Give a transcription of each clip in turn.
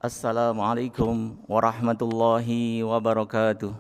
Assalamualaikum warahmatullahi wabarakatuh.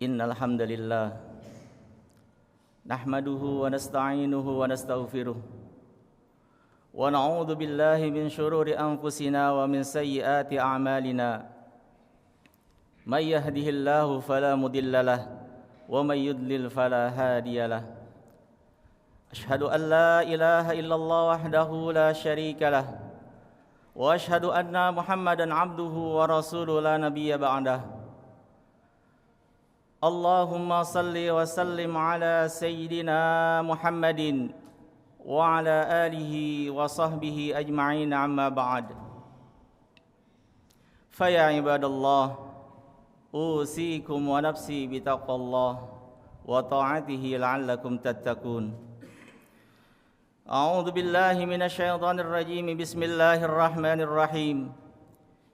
Innal hamdalillah nahmaduhu wa nasta'inuhu wa nastaghfiruh wa na'udzu billahi min shururi anfusina wa min sayyiati a'malina may yahdihillahu fala mudilla lahu wa may yudlil fala hadiya lahu ashhadu an la ilaha illallah wahdahu la syarika lahu wa ashhadu anna muhammadan abduhu wa rasuluhu la nabiyya ba'dahu Allahumma salli wa sallim ala sayyidina Muhammadin wa ala alihi wa sahbihi ajma'in amma ba'd. Faya ibadallah, usikum wa nafsi bitaqwallah wa ta'atihi la'allakum tattaqun. A'udzu billahi minasy syaithanir rajim. Bismillahirrahmanirrahim.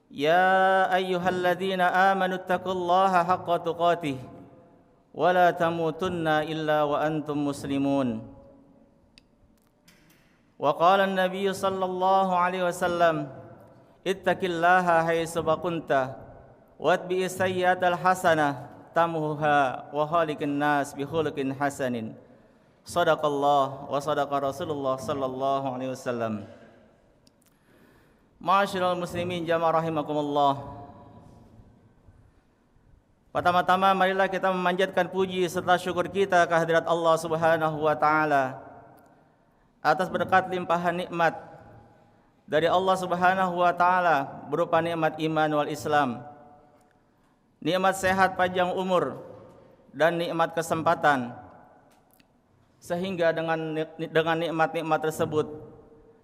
Ya ayyuhalladzina amanu taqullaha haqqa tuqatih wala tamutunna illa wa antum muslimun. Wa qala an-nabiy sallallahu alaihi wasallam ittaqillaha haitsu kunta watbi'is sayyi'atal hasanah tamhuha wa khaliqin nas bi khuluqin hasanin. Shadaqallah wa shadaqa Rasulullah sallallahu alaihi wasallam. Ma'asyiral muslimin jamaah rahimakumullah. Pertama-tama marilah kita memanjatkan puji serta syukur kita kehadirat Allah Subhanahu wa taala atas berkat limpahan nikmat dari Allah Subhanahu wa taala berupa nikmat iman wal Islam, nikmat sehat panjang umur dan nikmat kesempatan, sehingga dengan nikmat-nikmat tersebut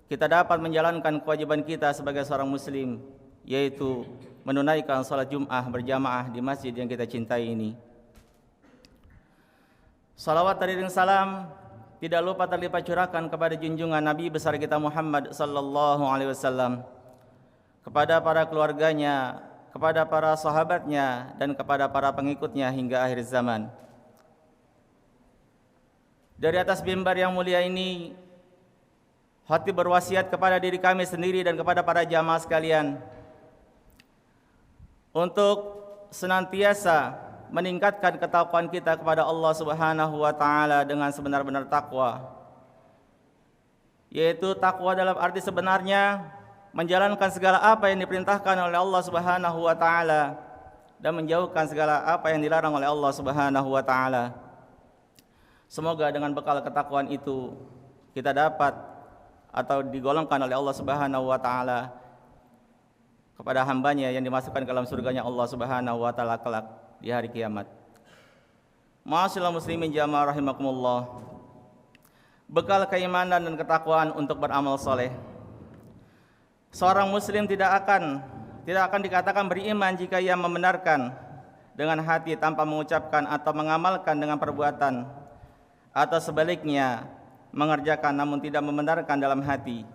kita dapat menjalankan kewajiban kita sebagai seorang muslim, yaitu menunaikan salat Jum'ah berjamaah di masjid yang kita cintai ini. Salawat dan salam tidak lupa terlipat curahkan kepada junjungan Nabi besar kita Muhammad sallallahu alaihi wasallam, kepada para keluarganya, kepada para sahabatnya, dan kepada para pengikutnya hingga akhir zaman. Dari atas mimbar yang mulia ini, khatib berwasiat kepada diri kami sendiri dan kepada para jamaah sekalian untuk senantiasa meningkatkan ketakwaan kita kepada Allah Subhanahu wa taala dengan sebenar-benar takwa, yaitu takwa dalam arti sebenarnya menjalankan segala apa yang diperintahkan oleh Allah Subhanahu wa taala dan menjauhkan segala apa yang dilarang oleh Allah Subhanahu wa taala. Semoga dengan bekal ketakwaan itu kita dapat atau digolongkan oleh Allah Subhanahu wa taala kepada hambanya yang dimasukkan ke dalam surganya Allah Subhanahu wa taala kelak di hari kiamat. Ma'asyiral muslimin jamaah rahimakumullah. Bekal keimanan dan ketakwaan untuk beramal soleh. Seorang muslim tidak akan dikatakan beriman jika ia membenarkan dengan hati tanpa mengucapkan atau mengamalkan dengan perbuatan, atau sebaliknya mengerjakan namun tidak membenarkan dalam hati.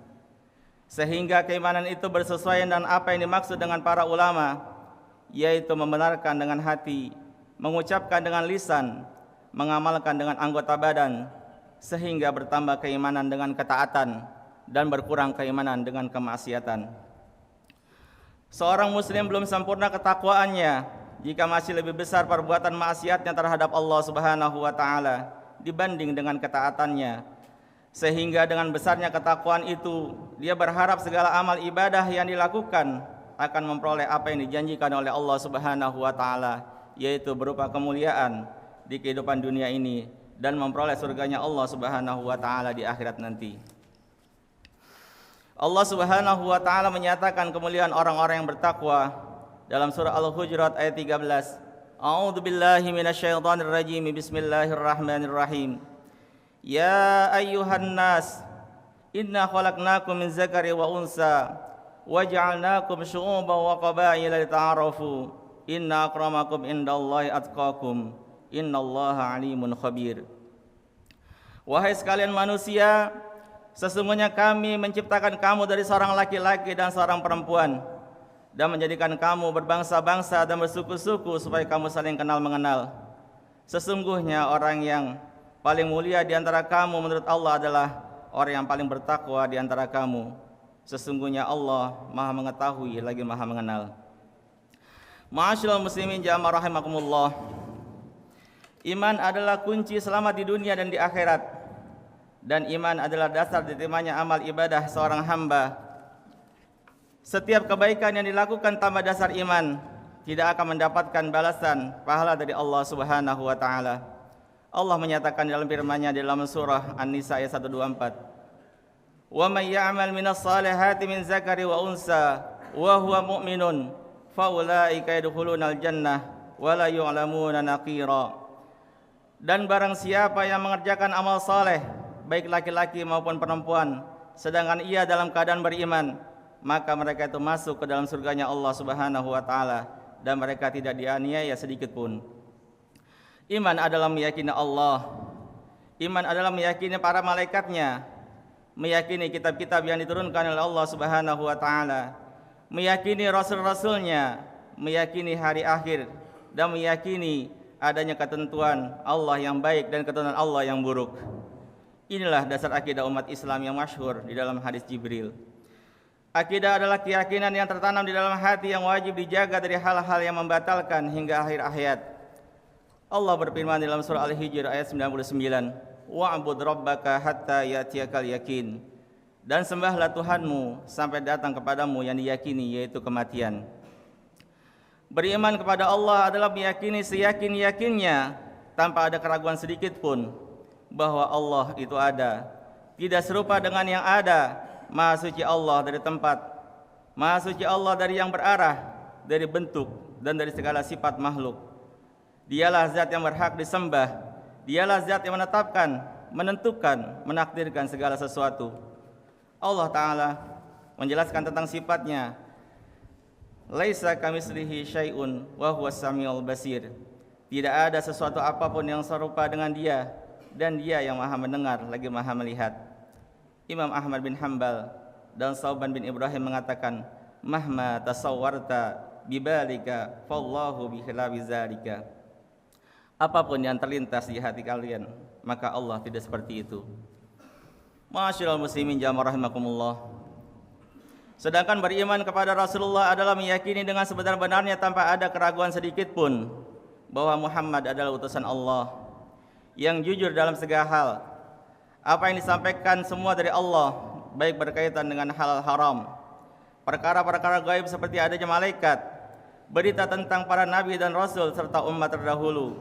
Sehingga keimanan itu bersesuaian dengan apa yang dimaksud dengan para ulama, yaitu membenarkan dengan hati, mengucapkan dengan lisan, mengamalkan dengan anggota badan, sehingga bertambah keimanan dengan ketaatan dan berkurang keimanan dengan kemaksiatan. Seorang muslim belum sempurna ketakwaannya jika masih lebih besar perbuatan maksiatnya terhadap Allah Subhanahu wa taala dibanding dengan ketaatannya, sehingga dengan besarnya ketakwaan itu dia berharap segala amal ibadah yang dilakukan akan memperoleh apa yang dijanjikan oleh Allah Subhanahu wa taala, yaitu berupa kemuliaan di kehidupan dunia ini dan memperoleh surganya Allah Subhanahu wa taala di akhirat nanti. Allah Subhanahu wa taala menyatakan kemuliaan orang-orang yang bertakwa dalam surah Al-Hujurat ayat 13. A'udzu billahi minasyaitonir rajim. Bismillahirrahmanirrahim. Ya ayyuhan nas, inna khalaqnakum min dzakari wa unsa wa ja'alnakum syu'uban wa qabaila lita'arafu. Inna akramakum indallahi atqakum. Innallaha alimun khabir. Wahai sekalian manusia, sesungguhnya kami menciptakan kamu dari seorang laki-laki dan seorang perempuan, dan menjadikan kamu berbangsa-bangsa dan bersuku-suku supaya kamu saling kenal mengenal. Sesungguhnya orang yang paling mulia di antara kamu menurut Allah adalah orang yang paling bertakwa di antara kamu. Sesungguhnya Allah Maha mengetahui lagi Maha mengenal. Ma'asyiral muslimin jamaah rahimakumullah. Iman adalah kunci selamat di dunia dan di akhirat, dan iman adalah dasar diterimanya amal ibadah seorang hamba. Setiap kebaikan yang dilakukan tanpa dasar iman tidak akan mendapatkan balasan pahala dari Allah Subhanahu wa taala. Allah menyatakan dalam firman-Nya dalam surah An-Nisa ayat 124, "Wa may ya'mal minas salihati min zakari wa unsa wa huwa mu'minun fa ulaika yadkhulunal jannah wa la yu'lamuna naqira." Dan barang siapa yang mengerjakan amal saleh, baik laki-laki maupun perempuan, sedangkan ia dalam keadaan beriman, maka mereka itu masuk ke dalam surganya Allah Subhanahu wa taala dan mereka tidak dianiaya sedikit pun. Iman adalah meyakini Allah. Iman adalah meyakini para malaikatnya, meyakini kitab-kitab yang diturunkan oleh Allah Subhanahu wa taala, meyakini rasul-rasulnya, meyakini hari akhir, dan meyakini adanya ketentuan Allah yang baik dan ketentuan Allah yang buruk. Inilah dasar akidah umat Islam yang masyhur di dalam hadis Jibril. Akidah adalah keyakinan yang tertanam di dalam hati yang wajib dijaga dari hal-hal yang membatalkan hingga akhir hayat. Allah berfirman dalam surah Al-Hijr ayat 99, "Wa'bud rabbaka hatta ya'tiyakal yakin." Dan sembahlah Tuhanmu sampai datang kepadamu yang diyakini, yaitu kematian. Beriman kepada Allah adalah meyakini seyakin-yakinnya tanpa ada keraguan sedikit pun bahwa Allah itu ada, tidak serupa dengan yang ada. Maha suci Allah dari tempat, maha suci Allah dari yang berarah, dari bentuk dan dari segala sifat makhluk. Dialah zat yang berhak disembah. Dialah zat yang menetapkan, menentukan, menakdirkan segala sesuatu. Allah Ta'ala menjelaskan tentang sifatnya. Laisa kamitslihi syai'un wa huwas samiul basir. Tidak ada sesuatu apapun yang serupa dengan Dia, dan Dia yang Maha mendengar lagi Maha melihat. Imam Ahmad bin Hanbal dan Sauban bin Ibrahim mengatakan, "Mahma tasawwarta bibalika fallahu bikhilafi zalika." apapun yang terlintas di hati kalian, maka Allah tidak seperti itu. Ma'asyiral muslimin jamaah rahimakumullah. Sedangkan beriman kepada Rasulullah adalah meyakini dengan sebenar-benarnya tanpa ada keraguan sedikit pun bahwa Muhammad adalah utusan Allah yang jujur dalam segala hal. Apa yang disampaikan semua dari Allah, baik berkaitan dengan halal haram, perkara-perkara gaib seperti adanya malaikat, berita tentang para nabi dan rasul serta umat terdahulu,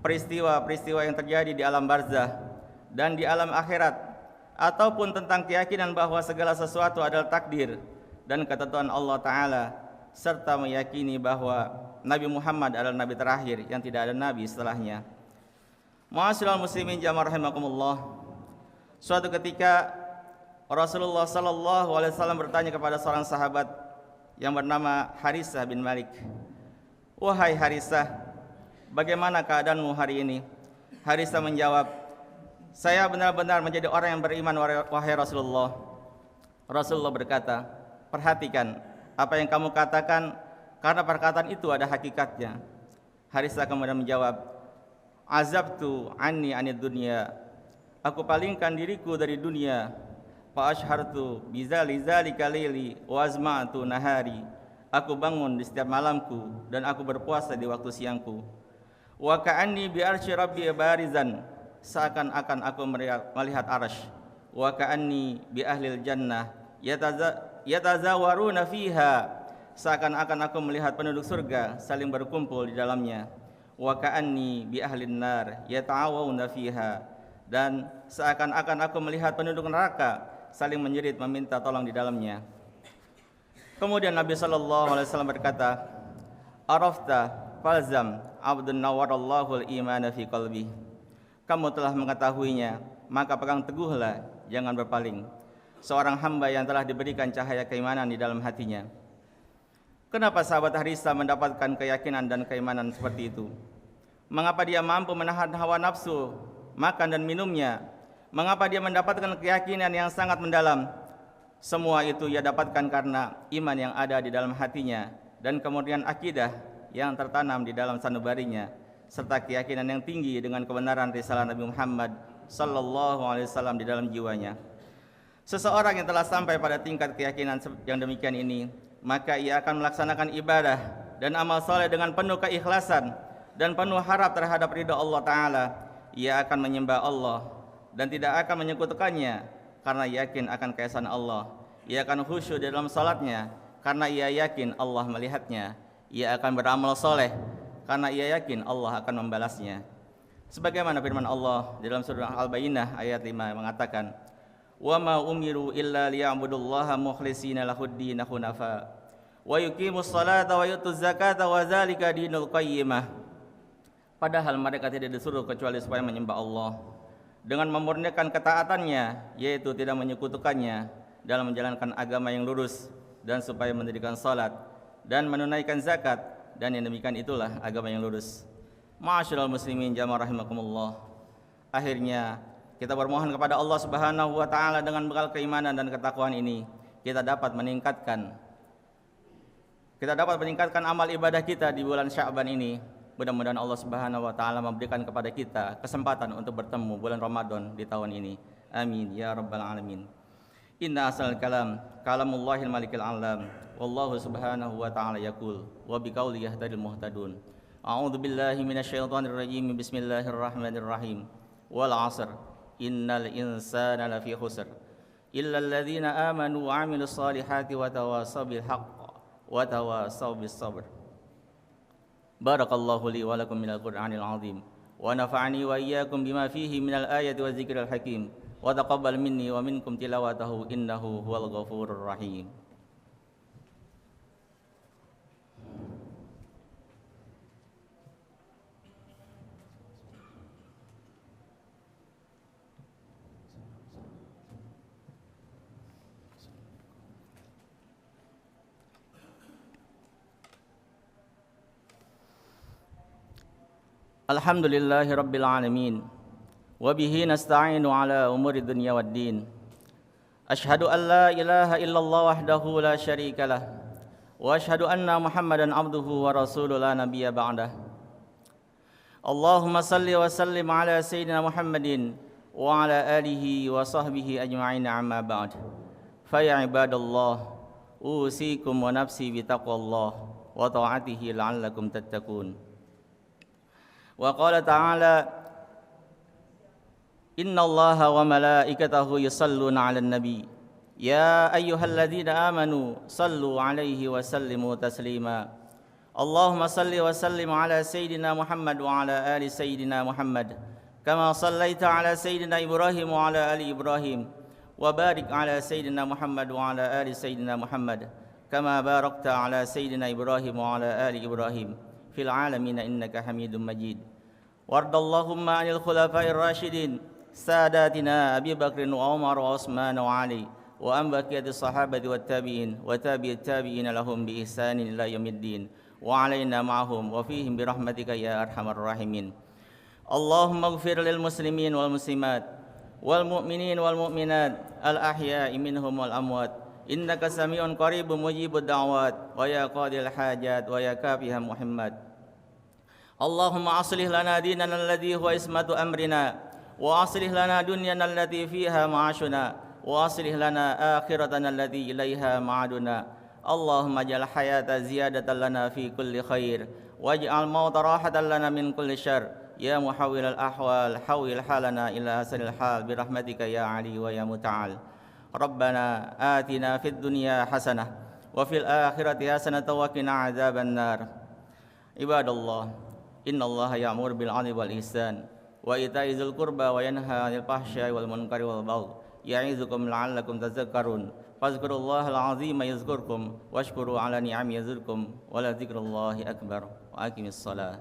peristiwa-peristiwa yang terjadi di alam barzah dan di alam akhirat, ataupun tentang keyakinan bahwa segala sesuatu adalah takdir dan ketentuan Allah Ta'ala, serta meyakini bahwa Nabi Muhammad adalah nabi terakhir yang tidak ada nabi setelahnya. Ma'asyiral muslimin jamaah rahimakumullah. Suatu ketika Rasulullah sallallahu alaihi wasallam bertanya kepada seorang sahabat yang bernama Harisah bin Malik, "Wahai Harisah, bagaimana keadaanmu hari ini?" Harisah menjawab, "Saya benar-benar menjadi orang yang beriman, wahai Rasulullah." Rasulullah berkata, "Perhatikan apa yang kamu katakan, karena perkataan itu ada hakikatnya." Harisah kemudian menjawab, "Azabtu anni anid dunya." Aku palingkan diriku dari dunia. Fa ashhartu bizalika laili wa azma'tu nahari. Aku bangun di setiap malamku dan aku berpuasa di waktu siangku. Wa ka'anni bi arsy rabbi barizan. Seakan-akan aku melihat arsy. Wa ka'anni bi ahlil jannah yatazawaruna fiha. Seakan-akan aku melihat penduduk surga saling berkumpul di dalamnya. Wa ka'anni bi ahlin nar yata'awuna fiha. Dan seakan-akan aku melihat penduduk neraka saling menjerit meminta tolong di dalamnya. Kemudian Nabi sallallahu alaihi wasallam berkata, "Arafta falzam abdun nawarallahu al-imana fi qalbi." Kamu telah mengetahuinya, maka pegang teguhlah, jangan berpaling. Seorang hamba yang telah diberikan cahaya keimanan di dalam hatinya. Kenapa sahabat Harisah mendapatkan keyakinan dan keimanan seperti itu? Mengapa dia mampu menahan hawa nafsu makan dan minumnya? Mengapa dia mendapatkan keyakinan yang sangat mendalam? Semua itu ia dapatkan karena iman yang ada di dalam hatinya dan kemudian akidah yang tertanam di dalam sanubarinya serta keyakinan yang tinggi dengan kebenaran risalah Nabi Muhammad sallallahu alaihi wasallam di dalam jiwanya. Seseorang yang telah sampai pada tingkat keyakinan yang demikian ini, maka ia akan melaksanakan ibadah dan amal saleh dengan penuh keikhlasan dan penuh harap terhadap ridha Allah Ta'ala. Ia akan menyembah Allah dan tidak akan menyekutukannya karena yakin akan keesaan Allah. Ia akan khusyuk di dalam salatnya karena ia yakin Allah melihatnya. Ia akan beramal soleh karena ia yakin Allah akan membalasnya. Sebagaimana firman Allah di dalam surah Al-Bayyinah ayat 5 mengatakan, "Wa ma umiru illa liya'budullaha mukhlishina lahud-din hunafa wa yuqimus salata wa yutuz zakata wa dzalika dinul qayyimah." Padahal mereka tidak disuruh kecuali supaya menyembah Allah dengan memurnikan ketaatannya, yaitu tidak menyekutukannya dalam menjalankan agama yang lurus, dan supaya mendirikan salat dan menunaikan zakat, dan yang demikian itulah agama yang lurus. Ma'asyiral muslimin jamaah rahimakumullah. Akhirnya kita bermohon kepada Allah Subhanahu wa taala dengan bekal keimanan dan ketakwaan ini kita dapat meningkatkan amal ibadah kita di bulan Sya'ban ini. Mudah-mudahan Allah Subhanahu wa taala memberikan kepada kita kesempatan untuk bertemu bulan Ramadan di tahun ini. Amin ya rabbal alamin. Inna asal kalam kalamullahil malikil alam. Wallahu subhanahu wa ta'ala yaqul wa biqauli yahtadil muhtadun. A'udzu billahi minasyaitonir rajim. Bismillahirrahmanirrahim. Wal 'asr innal insana lafi khusr illa alladzina amanu wa 'amilus solihati wa tawasaw bil haqq wa tawasaw bis sabr. Barakallahu li wa lakum minal Qur'anil azim wa nafa'ani wa iyyakum bima fihi minal ayati wa dzikril hakim wa taqabbal minni wa minkum tilawatahu innahu huwal ghafurur rahim. Alhamdulillahi rabbil alamin wa bihi nasta'inu ala umuri dunya waddin. Ashhadu an la ilaha illallah wahdahu la syarikalah wa ashhadu anna Muhammadan abduhu wa rasuluhu la nabiyya ba'dah. Allahumma salli wa sallim ala Sayyidina Muhammadin wa ala alihi wa sahbihi ajma'in amma ba'd. Fa ya ibadallah, usikum wa nafsi bi taqwallah wa ta'atihi la'allakum tattaqun. Wa qala ta'ala, inna Allaha wa malaikatahu yusalluna 'alan nabi. Ya ayyuhalladzina amanu sallu 'alaihi wa sallimu taslima. Allahumma salli wa sallim ala Sayyidina Muhammad wa ala ali Sayyidina Muhammad kama sallaita ala Sayyidina Ibrahim wa ala ali Ibrahim wa barik ala Sayyidina Muhammad wa ala ali Sayyidina Muhammad kama barakta ala Sayyidina Ibrahim wa ala ali Ibrahim fil alamin innaka Hamidum Majid. Wardallahumma 'anil khulafa'ir rasyidin sadatina Abi Bakr wa Umar wa Utsman wa Ali wa an baqiyatis sahabati wat tabi'in wa tabi'it tabi'in lahum bi ihsanin ila yaumiddin wa alaina ma'hum wa fihim bi rahmatika ya arhamar rahimin. Allahumma ighfir lil muslimin wal muslimat wal mu'minin wal mu'minat al ahya'i minhum wal amwat innaka sami'un qaribun mujibud da'wat wa ya qadil hajat wa ya kafiha Muhammad. Allahumma aslih lana dinana alladhi huwa ismatu amrina wa aslih lana dunyana allati fiha ma'ashuna wa aslih lana akhiratana allati ilaiha ma'aduna. Allahumma ja'al hayata ziyadatan lana fi kulli khair waj'al mauta rahatan lana min kulli syarr ya muhawwilal ahwal hawwil halana ila asalil hal bi rahmatika ya ali wa ya muta'al. Rabbana atina fid dunya hasanah wa fil akhirati hasanah wa qina adzaban nar. Ibadallah, innallaha ya'muru bil 'adli wal ihsan wa ita'i dzil qurba wa yanha 'anil fahsya'i wal munkari wal baghi ya'izukum la'allakum tadhakkarun. Fazkurullahal azima yazkurkum washkuru ala ni'ami yazidkum wa la dzikrullahi akbar wa aqimis salat.